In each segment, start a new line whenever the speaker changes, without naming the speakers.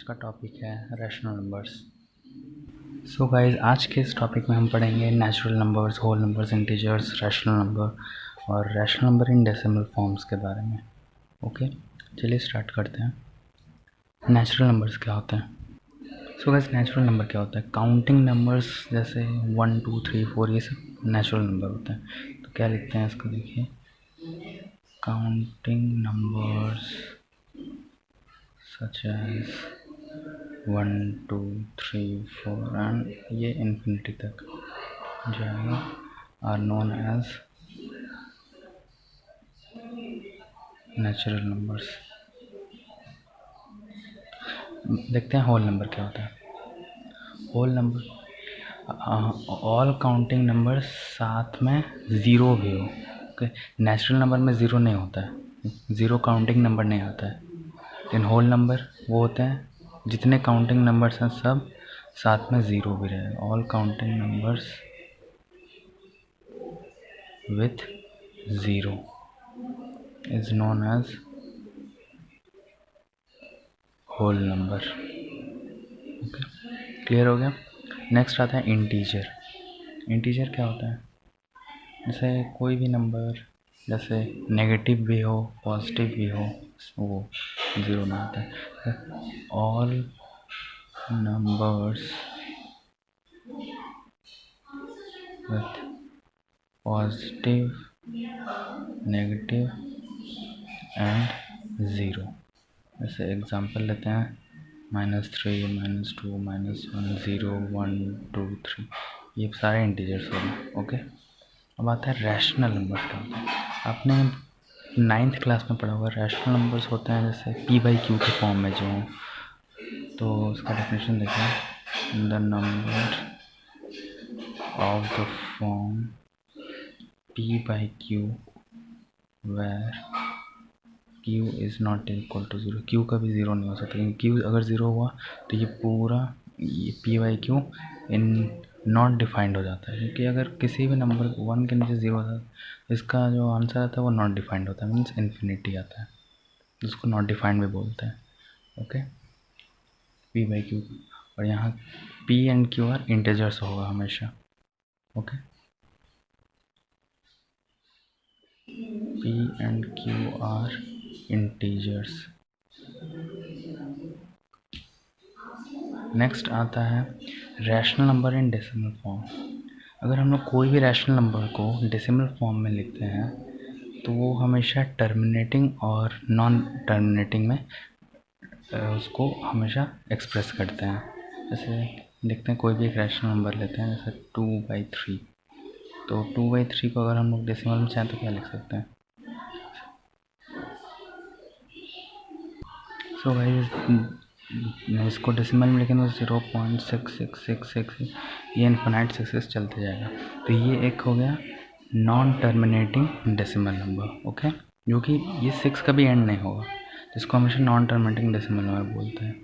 आज का टॉपिक है रैशनल नंबर्स। सो गाइस, आज के इस टॉपिक में हम पढ़ेंगे natural numbers, whole numbers, integers, rational number और rational number in decimal forms के बारे में। ओके, चलिए स्टार्ट करते हैं। नेचुरल नंबर्स क्या होते हैं? सो गाइस, नेचुरल नंबर क्या होता है? काउंटिंग नंबर्स जैसे 1 2 3 4 ये सब नेचुरल नंबर होते हैं। तो क्या लिखते हैं इसको, देखिए, counting numbers such as 1 2 3 4 and ये इन्फिनिटी तक जाएगा are known as natural numbers. देखते हैं होल नंबर क्या होता है। Whole number all counting number साथ में ज़ीरो भी हो। ओके, नेचुरल नंबर में ज़ीरो नहीं होता है, ज़ीरो काउंटिंग नंबर नहीं आता है। लेकिन होल नंबर वो होते हैं जितने काउंटिंग नंबर्स हैं सब साथ में ज़ीरो भी रहेगा। All counting numbers with zero is known as whole number. Okay, clear हो गया। नेक्स्ट आता है इंटीजर। इंटीजर क्या होता है? जैसे कोई भी नंबर, जैसे नेगेटिव भी हो पॉजिटिव भी हो, वो ज़ीरो में आता है। All numbers with positive, negative and zero. जैसे एग्जांपल लेते हैं -3, -2, -1, 0, 1, 2, 3, ये सारे इंटीजर्स हो गए। ओके, अब आता है रैशनल नंबर का। आपने 9th क्लास में पढ़ा हुआ रैशनल नंबर्स होते हैं जैसे p/q के फॉर्म में जो हों। तो उसका डेफिनेशन देखें, the number of the form p/q where q is not equal to zero. q कभी ज़ीरो नहीं हो सकता, क्योंकि q अगर ज़ीरो हुआ तो ये पूरा ये p/q इन नॉट डिफाइंड हो जाता है। क्योंकि अगर किसी भी नंबर 1 के नीचे ज़ीरो था तो इसका जो आंसर आता है वो नॉट डिफाइंड होता है, मीन्स इन्फिनिटी आता है, जिसको नॉट डिफाइंड भी बोलते हैं। Okay, p/q। और यहाँ p and q are integers होगा हमेशा। Okay, p and q are integers. Next आता है rational number in decimal form. अगर हम लोग कोई भी रैशनल नंबर को डेसिमल फॉर्म में लिखते हैं तो वो हमेशा टर्मिनेटिंग और नॉन टर्मिनेटिंग में उसको हमेशा एक्सप्रेस करते हैं। जैसे देखते हैं, कोई भी एक रैशनल नंबर लेते हैं जैसे 2/3। तो 2/3 को अगर हम लोग डेसिमल में चाहें तो क्या लिख सकते हैं? सो भाई, इसको डेसिमल में लिखेंगे तो 0.6666, ये इन्फिनाइट सक्सेस चलते जाएगा। तो ये एक हो गया non terminating decimal number. Okay, जो कि ये 6 का भी एंड नहीं होगा, जिसको हमेशा नॉन टर्मिनेटिंग डेसिमल नंबर बोलते हैं।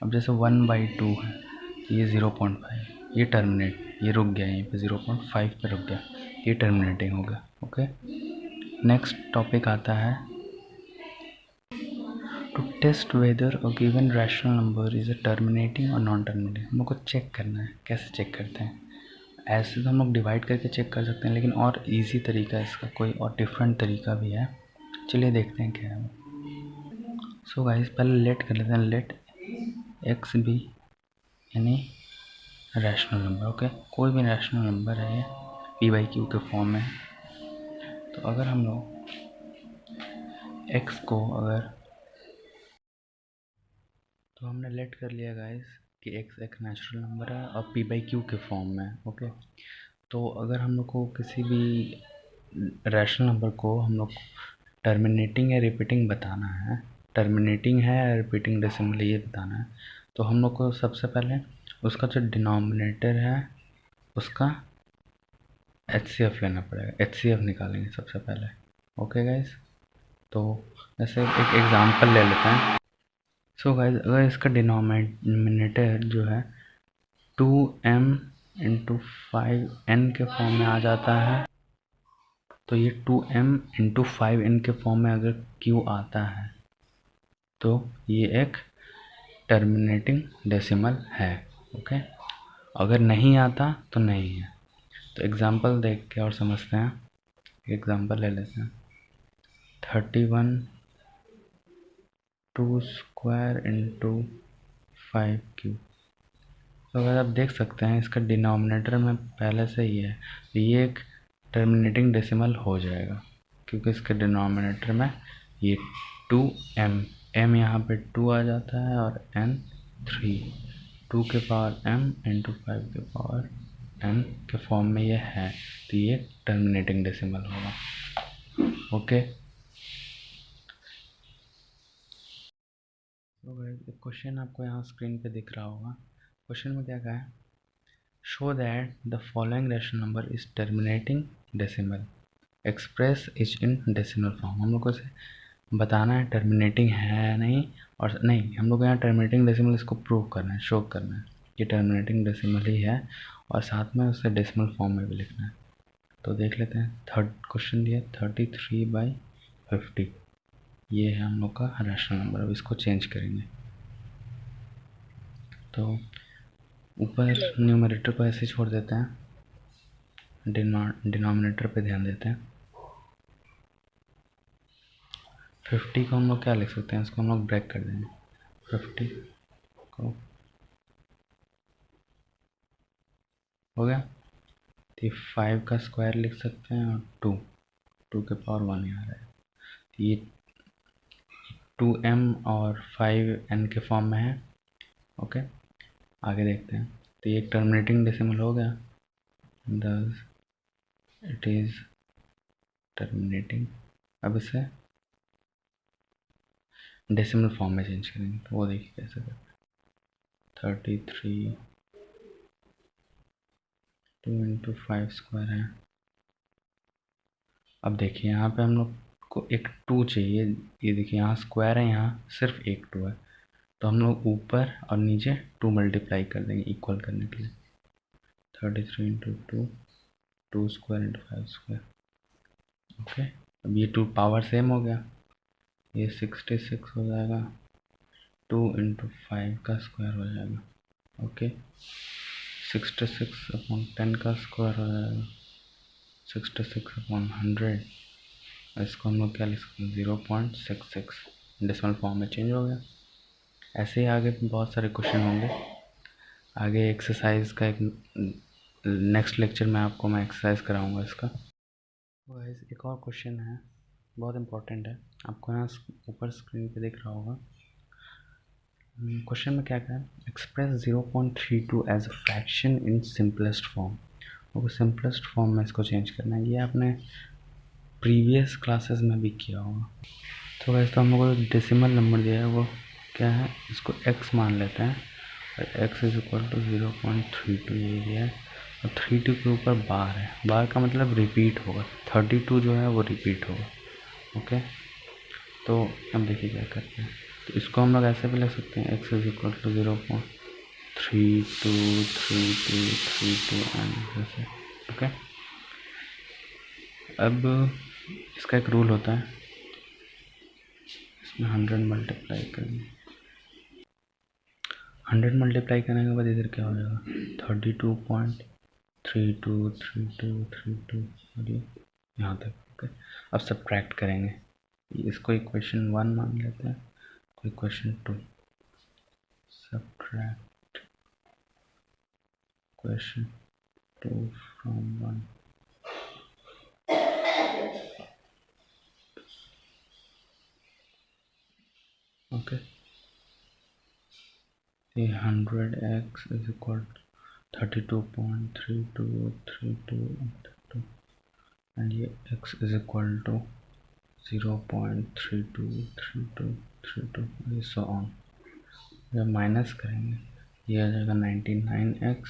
अब जैसे 1/2 है, ये 0.5, ये टर्मिनेट, ये रुक गया यहीं पे 0.5 पे रुक गया, ये टर्मिनेटिंग हो गया। ओके, नेक्स्ट टॉपिक आता है to test whether a given rational number is a terminating और नॉन टर्मिनेटिंग। हम लोग को चेक करना है। कैसे चेक करते हैं? ऐसे तो हम लोग डिवाइड करके चेक कर सकते हैं, लेकिन और इजी तरीका है इसका, कोई और डिफरेंट तरीका भी है। चलिए देखते हैं क्या है वो। सो गाइस, पहले लेट कर लेते हैं, लेट एक्स बी यानी रैशनल नंबर। ओके, कोई भी रैशनल नंबर है, p/q के फॉर्म में। तो अगर हम लोग x को अगर, तो हमने लेट कर लिया गाइस कि x एक नेचुरल नंबर है और p/q के फॉर्म में। ओके, तो अगर हम लोग को किसी भी रैशनल नंबर को हम लोग टर्मिनेटिंग या रिपीटिंग बताना है, टर्मिनेटिंग है या रिपीटिंग डेसिमल ये बताना है, तो हम लोग को सबसे पहले उसका जो डिनोमिनेटर है उसका HCF लेना पड़ेगा। HCF निकालेंगे सबसे पहले। ओके गाइस, तो जैसे एक एग्ज़ाम्पल ले लेते हैं। सो गाइस, अगर इसका डिनोमिनेटर जो है 2m इंटू 5n के फॉर्म में आ जाता है, तो ये 2m इंटू 5n के फॉर्म में अगर q आता है तो ये एक टर्मिनेटिंग डेसिमल है। ओके, अगर नहीं आता तो नहीं है। तो एग्ज़ाम्पल देख के और समझते हैं। एग्ज़ाम्पल ले लेते हैं। 31 2 स्क्वायर इंटू 5 क्यूब। तो अगर आप देख सकते हैं इसका डिनोमिनेटर में पहले से ही है, तो ये एक टर्मिनेटिंग डेसिमल हो जाएगा, क्योंकि इसके डिनोमिनेटर में ये 2m, m यहाँ पे 2 आ जाता है और n 3, 2 के पावर m इंटू 5 के पावर n के फॉर्म में ये है, तो ये टर्मिनेटिंग डेसिमल होगा। ओके, तो एक क्वेश्चन आपको यहाँ स्क्रीन पे दिख रहा होगा। क्वेश्चन में क्या कहा है? Show that the following rational number is terminating decimal, express is in decimal form. हम लोग को इसे बताना है टर्मिनेटिंग है या नहीं, और नहीं, हम लोग यहाँ टर्मिनेटिंग डेसिमल इसको प्रूव करना है, शो करना है कि टर्मिनेटिंग डेसिमल ही है, और साथ में उसे डेसिमल फॉर्म में भी लिखना है। तो देख लेते हैं। थर्ड क्वेश्चन दिया 33/50, ये है हम लोग का रैशनल नंबर। अब इसको चेंज करेंगे, तो ऊपर न्यूमरेटर को ऐसे छोड़ देते हैं, डिनोमिनेटर पे ध्यान देते हैं। 50 को हम लोग क्या लिख सकते हैं, इसको हम लोग ब्रेक कर देंगे। 50 को हो गया, तो 5 का स्क्वायर लिख सकते हैं, और 2 के पावर 1 यहाँ रहा है, तो ये 2m और 5n के फॉर्म में है। ओके, आगे देखते हैं। तो ये एक टर्मिनेटिंग डेसिमल हो गया, दस इट इज़ टर्मिनेटिंग। अब इसे डेसिमल फॉर्म में चेंज करेंगे, तो वो देखिए कैसे करते हैं। 33 2 इंटू 5 स्क्वायर है। अब देखिए यहाँ पे हम लोग को एक 2 चाहिए, ये देखिए यहाँ स्क्वायर है, यहाँ सिर्फ एक 2 है, तो हम लोग ऊपर और नीचे 2 मल्टीप्लाई कर देंगे इक्वल करने के लिए। 33 into 2 square into 5 square. Okay, अब ये 2 पावर सेम हो गया, ये 66 हो जाएगा। 2 इंटू 5 का स्क्वायर हो जाएगा। ओके, 66/10 का स्क्वायर हो जाएगा, 66/100। इसको हम लोग क्या लिख सकते हैं, 0.66, डेसिमल फॉर्म में चेंज हो गया। ऐसे ही आगे बहुत सारे क्वेश्चन होंगे। आगे एक्सरसाइज का एक नेक्स्ट लेक्चर में आपको मैं एक्सरसाइज कराऊंगा इसका। गाइस एक और क्वेश्चन है, बहुत इंपॉर्टेंट है, आपको यहाँ ऊपर स्क्रीन पे दिख रहा होगा। क्वेश्चन में क्या है, express 0.32 as a fraction in simplest form. वो सिंपलेस्ट फॉर्म में इसको चेंज करना है, ये आपने प्रीवियस क्लासेस में भी किया होगा। तो वैसे तो हम लोग को डेसिमल नंबर दिया है, वो क्या है, इसको x मान लेते हैं, और x इज इक्वल टू 0.32 ये दिया है, और 32 के ऊपर बार है, बार का मतलब रिपीट होगा, 32 जो है वो रिपीट होगा। ओके, तो अब देखिए क्या करते हैं। तो इसको हम लोग ऐसे भी लिख सकते हैं, x is equal to 0.323232 and जैसे। ओके, अब इसका एक रूल होता है, इसमें 100 मल्टीप्लाई करेंगे, 100 मल्टीप्लाई करने के बाद इधर क्या हो जाएगा, 32.323232 और ये यहाँ तक। ओके, अब सब्ट्रैक्ट करेंगे, इसको इक्वेशन 1 मान लेते हैं, equation 2, subtract equation 2 from 1। Okay, 100x is equal 32.3232 and ये x is equal to 0.323232 so on. जब माइनस करेंगे ये आ जाएगा 99x,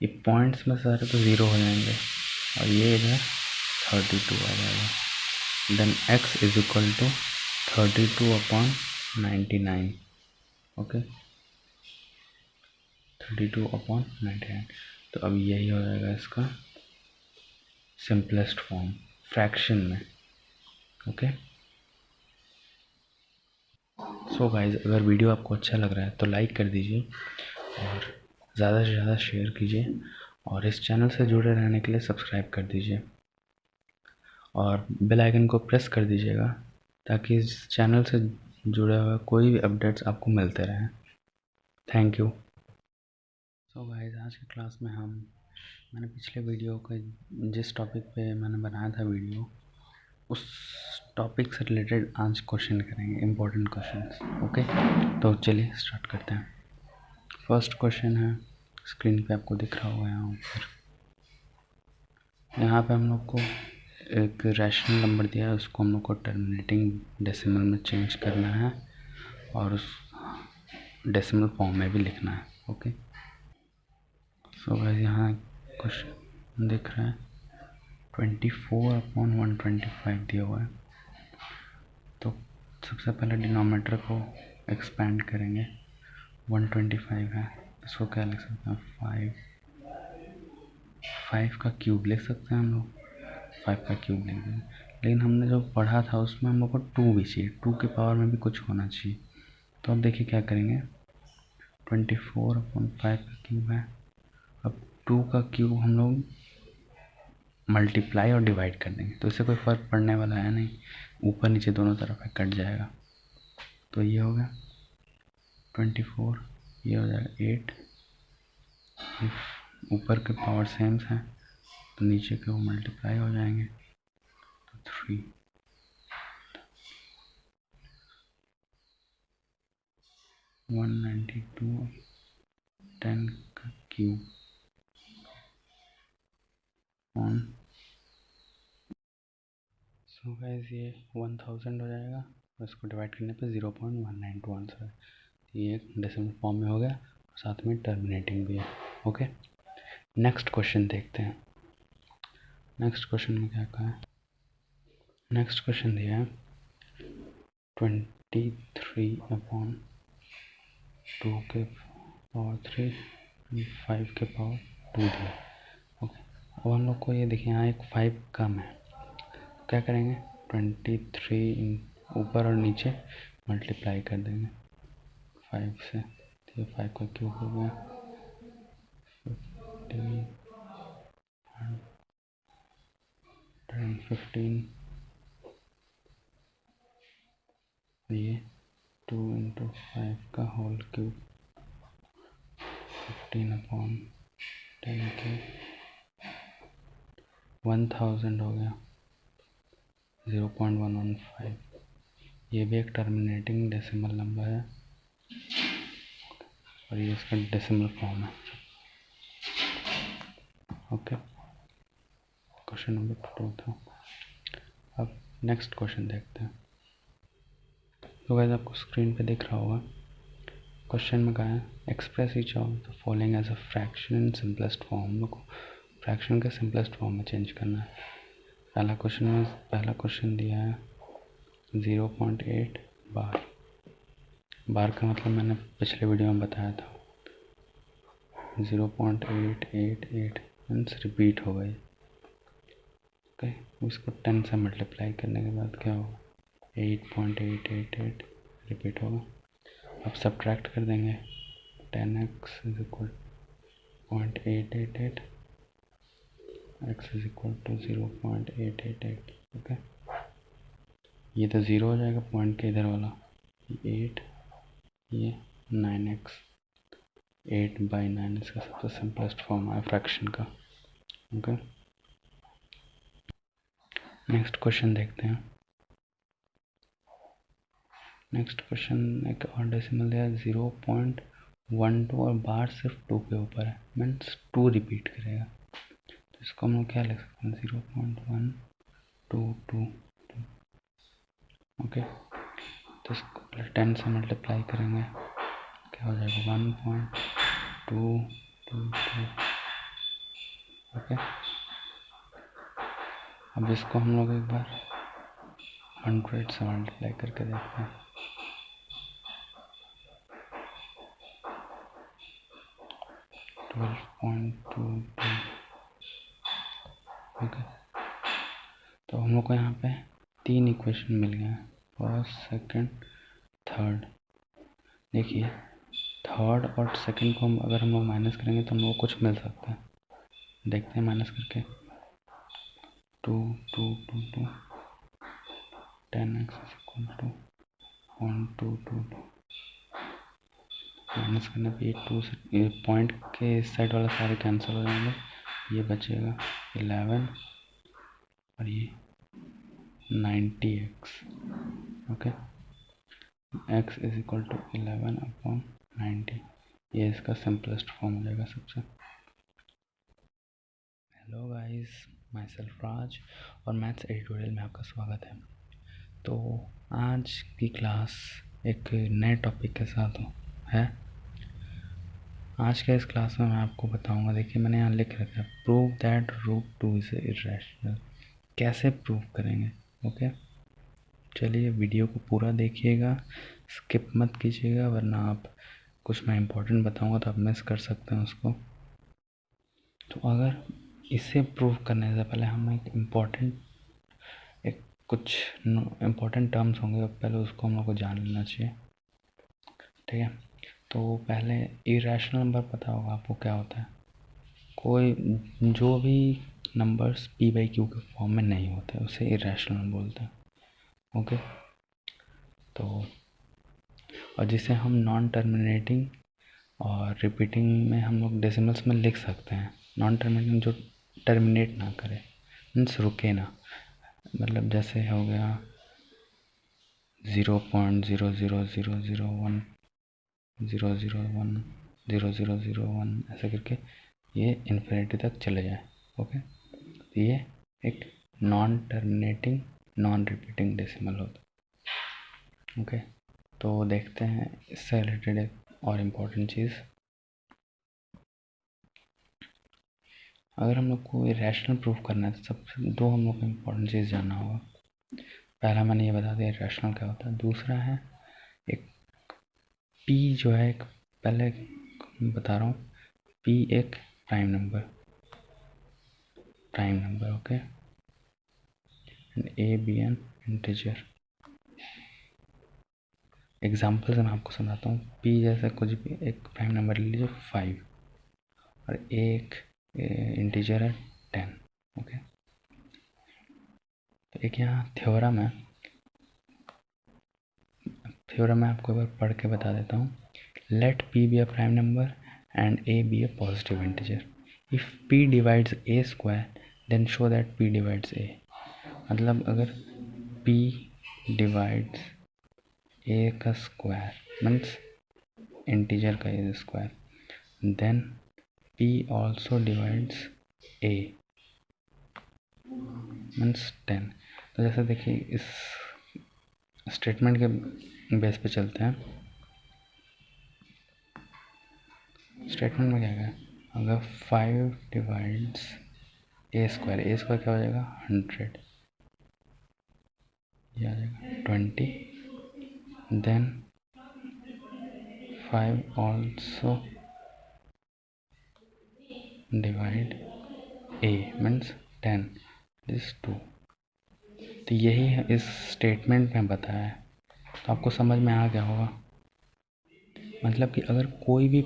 ये पॉइंट्स में सारे तो ज़ीरो हो जाएंगे, और ये इधर 32 आ जाएगा। Then x is equal to 32/99। Okay, 32/99। तो अब यही हो जाएगा इसका सिंपलेस्ट फॉर्म फ्रैक्शन में। ओके, सो गाइस, अगर वीडियो आपको अच्छा लग रहा है तो लाइक कर दीजिए और ज़्यादा से ज़्यादा शेयर कीजिए और इस चैनल से जुड़े रहने के लिए सब्सक्राइब कर दीजिए और बेल आइकन को प्रेस कर दीजिएगा ताकि इस चैनल से जुड़ा हुआ कोई भी अपडेट्स आपको मिलते रहें। Thank you. सो गाइस, आज की क्लास में मैंने पिछले वीडियो का जिस टॉपिक पे मैंने बनाया था वीडियो, उस टॉपिक से रिलेटेड आज क्वेश्चन करेंगे, इम्पोर्टेंट क्वेश्चंस। ओके, तो चलिए स्टार्ट करते हैं। फर्स्ट क्वेश्चन है, स्क्रीन पे आपको दिख रहा होगा यहाँ ऊपर। यहाँ पे हम लोग को एक रैशनल नंबर दिया है, उसको हम लोग को टर्मिनेटिंग डेसिमल में चेंज करना है और उस डेसिमल फॉर्म में भी लिखना है। ओके, सो गाइस, यहाँ क्वेश्चन दिख रहा है 24/125 दिया हुआ है। तो सबसे पहले डिनोमिनेटर को एक्सपेंड करेंगे। 125 है, इसको क्या लिख सकते हैं, 5 का क्यूब लिख सकते हैं हम लोग। 5 का क्यूब लिख देंगे, लेकिन हमने जो पढ़ा था उसमें हम लोग को 2 भी चाहिए, 2 के पावर में भी कुछ होना चाहिए। तो अब देखिए क्या करेंगे, 24/5 का क्यूब है। अब 2 का क्यूब हम लोग मल्टीप्लाई और डिवाइड कर देंगे, तो इससे कोई फ़र्क पड़ने वाला है नहीं, ऊपर नीचे दोनों तरफ है, कट जाएगा। तो ये हो गया 24, ये हो जाएगा 8। ऊपर के पावर सेम है तो नीचे के वो मल्टीप्लाई हो जाएंगे, तो 3। 192 10 का क्यूब ऑन। सो गाइस, ये 1000 हो जाएगा और इसको डिवाइड करने पे 0.192 आंसर है। ये एक डेसिमल फॉर्म में हो गया, साथ में टर्मिनेटिंग भी है। ओके, नेक्स्ट क्वेश्चन देखते हैं। नेक्स्ट क्वेश्चन में क्या कहा है, नेक्स्ट क्वेश्चन दिया है 23/2 के पावर 3 5 के पावर 2 दिया। ओके, अब हम लोग को ये देखिए यहाँ एक 5 कम है, क्या करेंगे, 23 ऊपर और नीचे मल्टीप्लाई कर देंगे 5 से, तो ये 5 का क्यूब हो गया 15 115। ये 2 × 5 का होल क्यूब 15/10 के 1000 हो गया 0.115। ये भी एक टर्मिनेटिंग डेसिमल नंबर है और ये इसका डेसिमल फॉर्म है। ओके, क्वेश्चन नंबर 2 था। अब नेक्स्ट क्वेश्चन देखते हैं। तो गाइस, आपको स्क्रीन पे दिख रहा होगा, क्वेश्चन में कहा है express each of the following as a fraction in simplest form. हम लोग को फ्रैक्शन के सिंपलेस्ट फॉर्म में चेंज करना है। पहला क्वेश्चन दिया है 0.8 बार। बार का मतलब मैंने पिछले वीडियो में बताया था, 0.888 मीन्स रिपीट हो गई। ओके, इसको 10 से मल्टीप्लाई करने के बाद क्या होगा, 8.888 रिपीट होगा। अब सब्ट्रैक्ट कर देंगे, 10x = 0.888, x = 0.888। ओके, ये तो 0 हो जाएगा पॉइंट के इधर वाला, 8, ये 9x, 8/9 इसका सबसे सिंपलेस्ट फॉर्म है फ्रैक्शन का। ओके, नेक्स्ट क्वेश्चन देखते हैं। नेक्स्ट क्वेश्चन एक और डेसिमल दिया है 0.12 और बार सिर्फ 2 के ऊपर है, मीन्स 2 रिपीट करेगा। तो इसको हम लोग क्या लिख सकते हैं, 0.122। ओके, तो इसको 10 से मल्टीप्लाई करेंगे, क्या हो जाएगा, 1.222। ओके, अब इसको हम लोग एक बार 100 से मल्टीप्लाई करके देखते हैं। 12.22। ओके, तो हम लोग को यहाँ पे 3 इक्वेशन मिल गए हैं, फर्स्ट, सेकंड, थर्ड, देखिए थर्ड और सेकंड को अगर हम लोग माइनस करेंगे तो हम लोग को कुछ मिल सकता है। देखते हैं माइनस करके, 2 2 2 2 10x इक्वल टू 1 2 2 2। माइनस करने पे ये 2 से पॉइंट के इस साइड वाला सारे कैंसिल हो जाएंगे, ये बचेगा 11 और ये 90x। Okay, x is equal to 11/90। ये इसका सिंपलेस्ट फॉर्म हो जाएगा सबसे। Hello guys, myself Raj और मैथ्स एडिटोरियल में आपका स्वागत है। तो आज की क्लास एक नए टॉपिक के साथ है। आज के इस क्लास में मैं आपको बताऊंगा, देखिए मैंने यहाँ लिख रखा है, प्रूव दैट √2 इज इरेशनल। कैसे प्रूव करेंगे? ओके, चलिए वीडियो को पूरा देखिएगा, स्किप मत कीजिएगा, वरना आप कुछ मैं इम्पोर्टेंट बताऊंगा तो आप मिस कर सकते हैं उसको। तो अगर इसे प्रूव करने से पहले हम कुछ इम्पोर्टेंट टर्म्स होंगे, पहले उसको हम लोग को जान लेना चाहिए, ठीक है। तो पहले इरेशनल नंबर पता होगा आपको क्या होता है। कोई जो भी नंबर्स p/q के फॉर्म में नहीं होते उसे इरेशनल बोलते हैं। ओके, तो और जिसे हम नॉन टर्मिनेटिंग और रिपीटिंग में हम लोग डेसिमल्स में लिख सकते हैं। नॉन टर्मिनेटिंग जो टर्मिनेट ना करे, मीन्स रुके ना, मतलब जैसे हो गया 0.00001 001 0001 ऐसे करके ये इन्फिनिटी तक चले जाए। ओके, तो ये एक non terminating non repeating decimal होता है। ओके, तो देखते हैं इससे रिलेटेड एक और इम्पोर्टेंट चीज़। अगर हम लोग को इरेशनल प्रूफ करना है तो सबसे दो हम लोग को इम्पोर्टेंट चीज़ जानना होगा। पहला मैंने ये बता दिया इरेशनल क्या होता है, दूसरा है एक p जो है, एक पहले बता रहा हूँ, p एक prime number okay, and a भी एन इंटीजर। एग्जाम्पल से मैं आपको समझाता हूँ। p जैसे कुछ भी एक प्राइम नंबर ले लीजिए 5 और एक इंटीजर है 10। ओके, तो एक यहाँ थ्योरम है, मैं आपको एक बार पढ़ के बता देता हूँ। Let p be a prime number and a be a positive integer. If p divides a square then show that p divides a। मतलब अगर p डिवाइड्स a का स्क्वायर मीन्स इंटीजर का a square, then p also divides a means 10। तो जैसे देखिए इस statement के base पे चलते हैं। स्टेटमेंट में क्या है, अगर 5 डिवाइड्स a स्क्वायर क्या हो जाएगा 100, ये आ जाएगा 20, then 5 also divide a means 10 is 2। तो यही है इस स्टेटमेंट में बताया है। तो आपको समझ में आ गया होगा, मतलब कि अगर कोई भी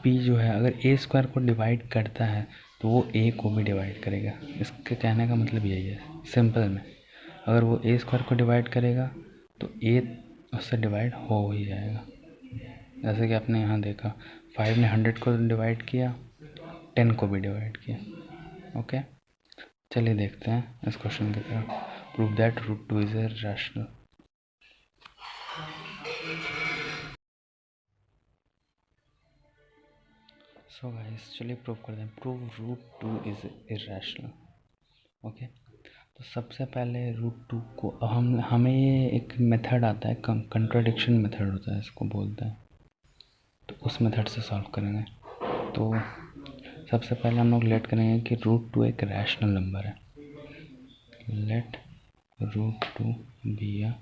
p जो है अगर a स्क्वायर को डिवाइड करता है तो वो a को भी डिवाइड करेगा। इसके कहने का मतलब यही है सिंपल में, अगर वो a स्क्वायर को डिवाइड करेगा तो a उससे डिवाइड हो ही जाएगा। जैसे कि आपने यहाँ देखा 5 ने 100 को डिवाइड किया, 10 को भी डिवाइड किया। ओके, चलिए देखते हैं इस क्वेश्चन की तरफ। Prove that √2 is irrational. So guys, चलिए प्रूव कर दें। Prove √2 is irrational. ओके, तो सबसे पहले √2 को हमें ये एक मेथड आता है, कंट्राडिक्शन मेथड होता है इसको बोलते हैं, तो उस मेथड से सॉल्व करेंगे। तो सबसे पहले हम लोग लेट करेंगे कि √2 एक रैशनल नंबर है। Let √2 be a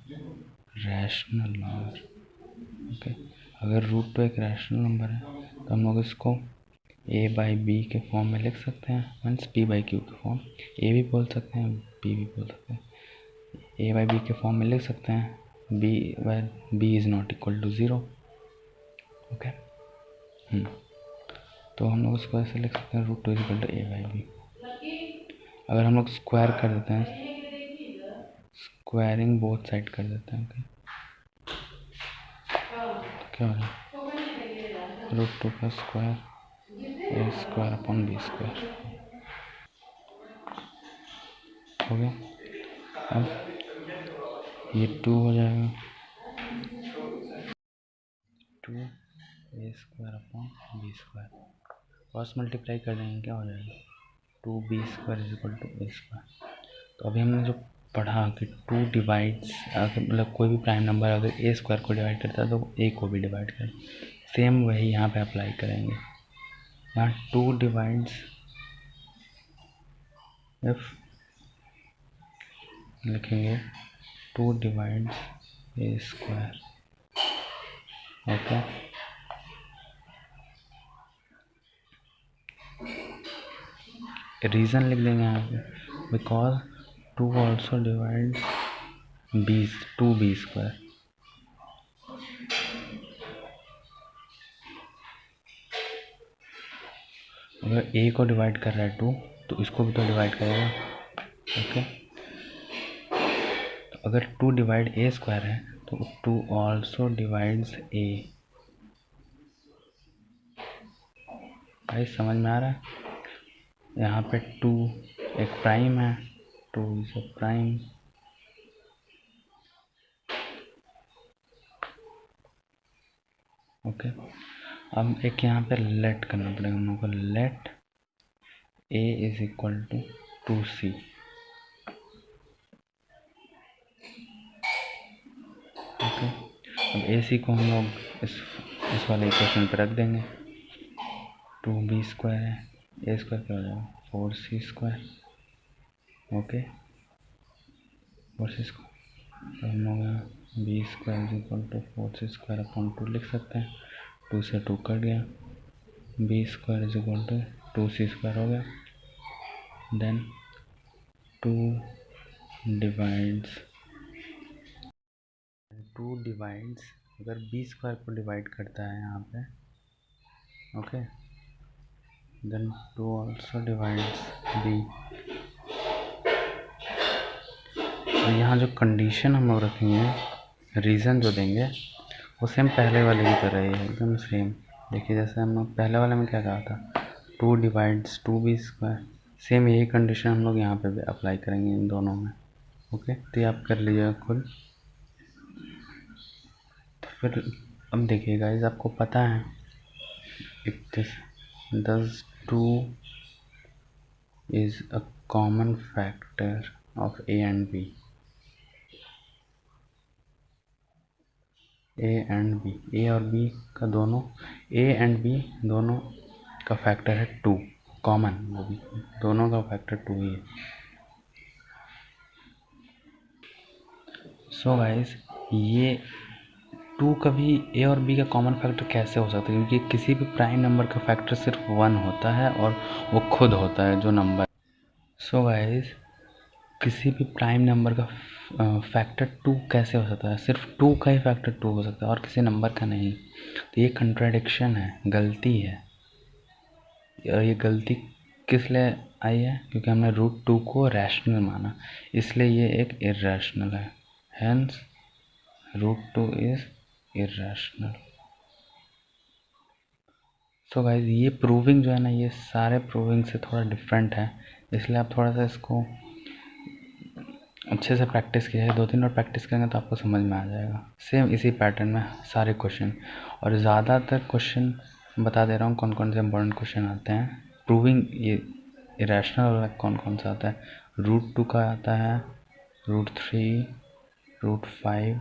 rational number. Okay, अगर √2 एक रैशनल नंबर है तो हम लोग इसको a/b के फॉर्म में लिख सकते हैं, मीन्स p/q के फॉर्म। a भी बोल सकते हैं, b भी बोल सकते हैं। ए बाई बी के फॉर्म में लिख सकते हैं, b where b is not equal to 0। Okay, तो हम लोग उसको ऐसे लिख सकते हैं root 2 equal to a by b. अगर हम लोग स्क्वायर कर देते हैं, स्क्वायरिंग बोथ साइड कर देते हैं, ओके, क्या हो जाए रूट 2 का square A square upon B square हो गया। अब ये 2 हो जाएगा, 2 A square upon B square, cross multiply कर देंगे, क्या हो जाएगा 2b square is equal to A square. तो अभी हमने जो पढ़ा कि 2 डिवाइड्स, मतलब कोई भी प्राइम नंबर अगर ए स्क्वायर को डिवाइड करता है तो ए को भी डिवाइड करें, सेम वही यहाँ पे अप्लाई करेंगे। यहाँ 2 डिवाइड्स, इफ लिखेंगे 2 divides a square, okay, reason लिख देंगे यहाँ पे, because 2 also divides b, 2b square. अगर a को डिवाइड कर रहा है 2 तो इसको भी तो डिवाइड करेगा, ओके। तो अगर 2 डिवाइड ए स्क्वायर है तो 2 ऑल्सो डिवाइड्स a। भाई समझ में आ रहा है? यहाँ पे 2 एक प्राइम है, 2 इज अ प्राइम, ओके। अब एक यहाँ पे लेट करना पड़ेगा हम लोग को, let a is equal to 2c, okay. अब ac को हम लोग इस वाले इक्वेशन पे रख देंगे, 2b स्क्वायर है, a स्क्वायर क्या हो जाएगा 4c square, okay, 4c square. हम लोग b square is equal to 4c square upon 2 लिख सकते हैं, 2 से 2 कट गया, b square is equal to 2c square हो गया। देन 2 डिवाइड्स, अगर b स्क्वायर को डिवाइड करता है यहाँ पे, okay, then 2 also divides b। तो यहाँ जो कंडीशन हम लोग रखेंगे, रीज़न जो देंगे वो सेम पहले वाले की तरह ही है, एकदम सेम। देखिए जैसे हम लोग पहले वाले में क्या कहा था, 2 डिवाइड्स 2b स्क्वायर, सेम यही कंडीशन हम लोग यहाँ पे भी अप्लाई करेंगे इन दोनों में, ओके। तो ये आप कर लीजिएगा खुद। तो फिर अब देखिए गाइस, आपको पता है does 2 is a common factor of a and b, ए और बी का दोनों, ए एंड बी दोनों का फैक्टर है 2, कॉमन, वो भी दोनों का फैक्टर 2 ही है। सो गाइस, ये 2 कभी ए और बी का कॉमन फैक्टर कैसे हो सकता है, क्योंकि किसी भी प्राइम नंबर का फैक्टर सिर्फ 1 होता है और वो खुद होता है जो नंबर। सो गाइस, किसी भी प्राइम नंबर का फैक्टर 2 कैसे हो सकता है, सिर्फ 2 का ही फैक्टर 2 हो सकता है और किसी नंबर का नहीं। तो ये कंट्राडिक्शन है, गलती है। और ये गलती किस लिए आई है, क्योंकि हमने रूट 2 को रैशनल माना, इसलिए ये एक इर्रेशनल है, hence root 2 is irrational. So guys, ये प्रूविंग जो है ना, ये सारे प्रूविंग से थोड़ा डिफरेंट है, इसलिए आप थोड़ा सा इसको अच्छे से प्रैक्टिस कीजिए, 2-3 बार प्रैक्टिस करेंगे तो आपको समझ में आ जाएगा। सेम इसी पैटर्न में सारे क्वेश्चन, और ज़्यादातर क्वेश्चन बता दे रहा हूँ कौन कौन से इंपॉर्टेंट क्वेश्चन आते हैं। प्रूविंग ये इरेशनल वाला कौन कौन सा आता है, रूट 2 का आता है, root 3, root 5,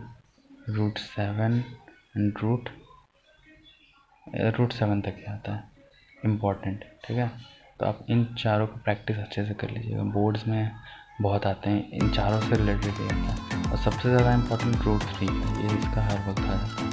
root 7 and root 7 तक ही आता है इम्पॉर्टेंट, ठीक है। तो आप इन चारों को प्रैक्टिस अच्छे से कर लीजिएगा, बोर्ड्स में बहुत आते हैं, इन चारों से रिलेटेड ही आता है। और सबसे ज़्यादा इम्पोर्टेंट रूट 3 है, ये इसका हर वक्त आ जाता है।